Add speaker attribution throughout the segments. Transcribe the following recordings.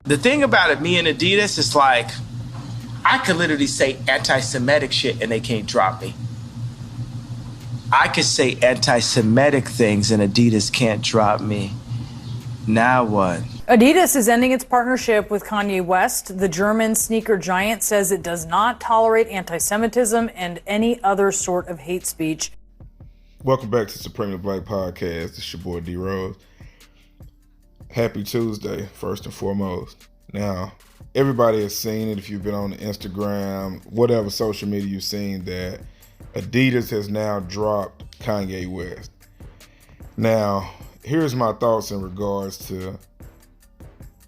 Speaker 1: The thing about it, me and Adidas, is like, I could literally say anti-Semitic shit and they can't drop me. I could say anti-Semitic things and Adidas can't drop me. Now what?
Speaker 2: Adidas is ending its partnership with Kanye West. The German sneaker giant says it does not tolerate anti-Semitism and any other sort of hate speech.
Speaker 3: Welcome back to Supremely Black Podcast. It's your boy D Rose. Happy Tuesday, first and foremost. Now, everybody has seen it if you've been on Instagram, whatever social media you've seen, that Adidas has now dropped Kanye West. Now, here's my thoughts in regards to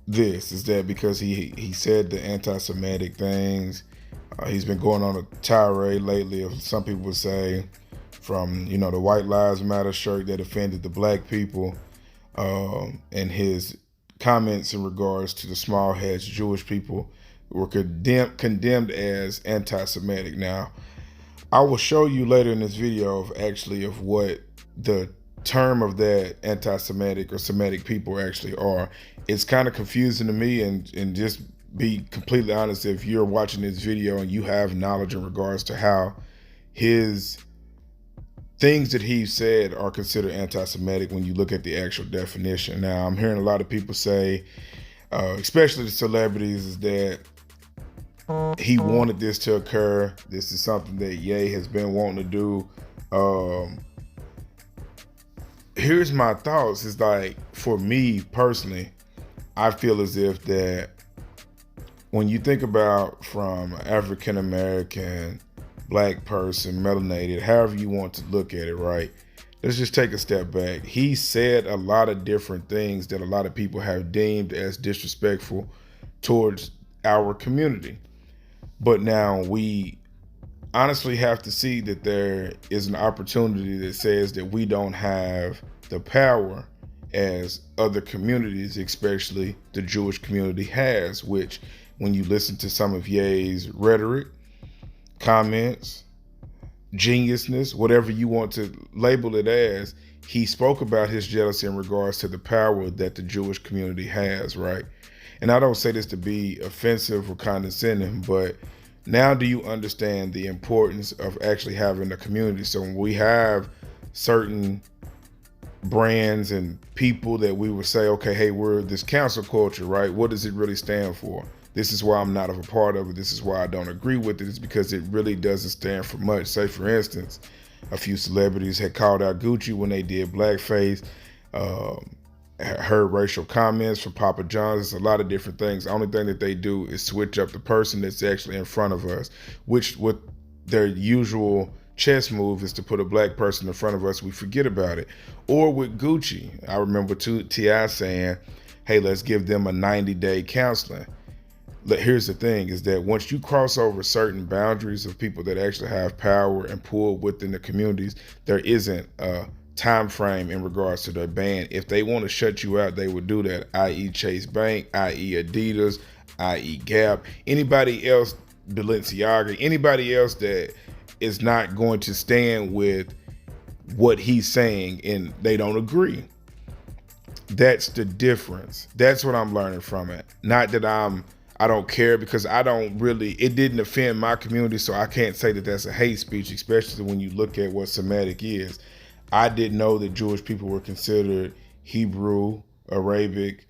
Speaker 3: this, is that because he said the anti-Semitic things, he's been going on a tirade lately of, some people would say, from, the White Lives Matter shirt that offended the black people, and his comments in regards to the small hats Jewish people were condemned as anti-Semitic. Now, I will show you later in this video of what the term of that anti-Semitic or Semitic people actually are. It's kind of confusing to me, and just be completely honest, if you're watching this video and you have knowledge in regards to how his things that he said are considered anti-Semitic when you look at the actual definition. Now, I'm hearing a lot of people say, especially the celebrities, is that he wanted this to occur. This is something that Ye has been wanting to do. Here's my thoughts. Is like, for me personally, I feel as if that when you think about from African American, black person, melanated, however you want to look at it, right? Let's just take a step back. He said a lot of different things that a lot of people have deemed as disrespectful towards our community. But now we honestly have to see that there is an opportunity that says that we don't have the power as other communities, especially the Jewish community, has, which when you listen to some of Ye's rhetoric, comments, geniusness, whatever you want to label it as, he spoke about his jealousy in regards to the power that the Jewish community has, right? And I don't say this to be offensive or condescending, but now do you understand the importance of actually having a community? So when we have certain brands and people that we would say, okay, hey, we're this cancel culture, right? What does it really stand for? This is why I'm not a part of it. This is why I don't agree with it. It's because it really doesn't stand for much. Say, for instance, a few celebrities had called out Gucci when they did blackface, heard racial comments from Papa John's. It's a lot of different things. The only thing that they do is switch up the person that's actually in front of us, which with their usual chess move is to put a black person in front of us. We forget about it. Or with Gucci, I remember T.I. saying, hey, let's give them a 90-day counseling. Here's the thing, is that once you cross over certain boundaries of people that actually have power and pull within the communities, there isn't a time frame in regards to their ban. If they want to shut you out, they would do that, i.e. Chase Bank, i.e. Adidas, i.e. Gap, anybody else, Balenciaga, anybody else that is not going to stand with what he's saying and they don't agree. That's the difference. That's what I'm learning from it. Not that I don't care, because it didn't offend my community, so I can't say that that's a hate speech, especially when you look at what Semitic is. I didn't know that Jewish people were considered Hebrew, Arabic,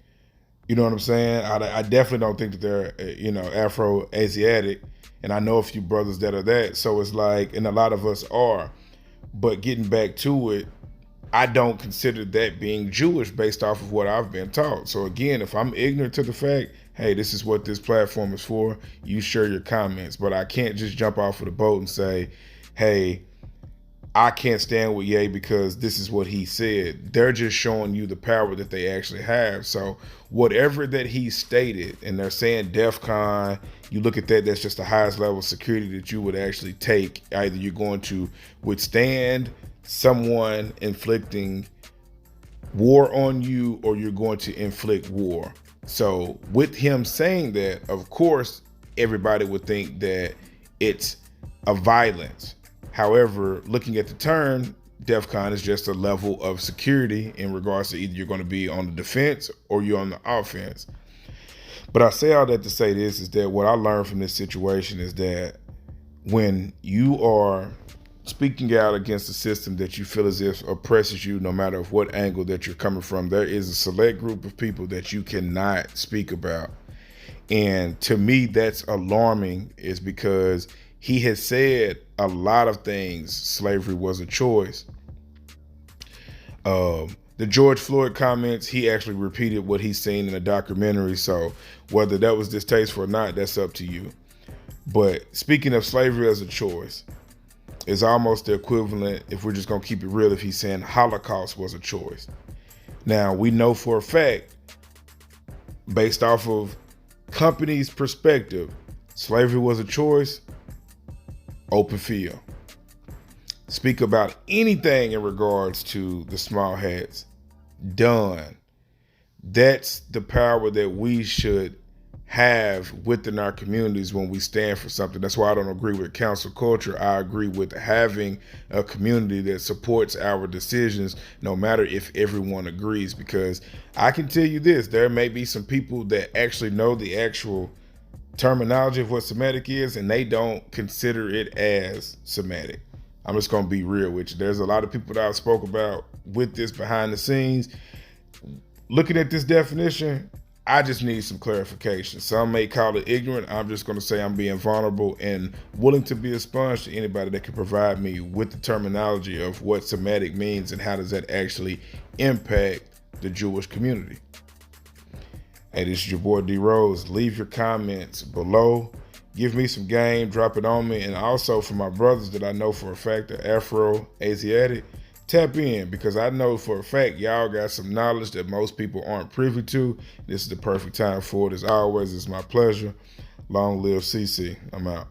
Speaker 3: you know what I'm saying? I definitely don't think that they're, Afro-Asiatic, and I know a few brothers that are that, so it's like, and a lot of us are, but getting back to it, I don't consider that being Jewish based off of what I've been taught. So again, if I'm ignorant to the fact, hey, this is what this platform is for, you share your comments. But I can't just jump off of the boat and say, hey, I can't stand with Ye because this is what he said. They're just showing you the power that they actually have. So whatever that he stated, and they're saying DEFCON, you look at that, that's just the highest level of security that you would actually take. Either you're going to withstand someone inflicting war on you, or you're going to inflict war. So with him saying that, of course, everybody would think that it's a violence. However, looking at the term, DEFCON is just a level of security in regards to either you're going to be on the defense or you're on the offense. But I say all that to say this, is that what I learned from this situation is that when you are speaking out against a system that you feel as if oppresses you, no matter what angle that you're coming from, there is a select group of people that you cannot speak about. And to me, that's alarming, is because he has said a lot of things. Slavery was a choice. The George Floyd comments, he actually repeated what he's seen in a documentary. So whether that was distasteful or not, that's up to you. But speaking of slavery as a choice, is almost the equivalent, if we're just going to keep it real, if he's saying Holocaust was a choice. Now, we know for a fact, based off of companies' perspective, slavery was a choice, open field. Speak about anything in regards to the small hats, done. That's the power that we should have within our communities when we stand for something. That's why I don't agree with cancel culture. I agree with having a community that supports our decisions, no matter if everyone agrees. Because I can tell you this, there may be some people that actually know the actual terminology of what Semitic is, and they don't consider it as Semitic. I'm just going to be real with you. There's a lot of people that I've spoke about with this behind the scenes. Looking at this definition, I just need some clarification. Some may call it ignorant. I'm just going to say I'm being vulnerable and willing to be a sponge to anybody that can provide me with the terminology of what Semitic means and how does that actually impact the Jewish community. Hey, this is your boy D Rose. Leave your comments below. Give me some game, drop it on me. And also for my brothers that I know for a fact are Afro-Asiatic, tap in, because I know for a fact y'all got some knowledge that most people aren't privy to. This is the perfect time for it. As always, it's my pleasure. Long live CC. I'm out.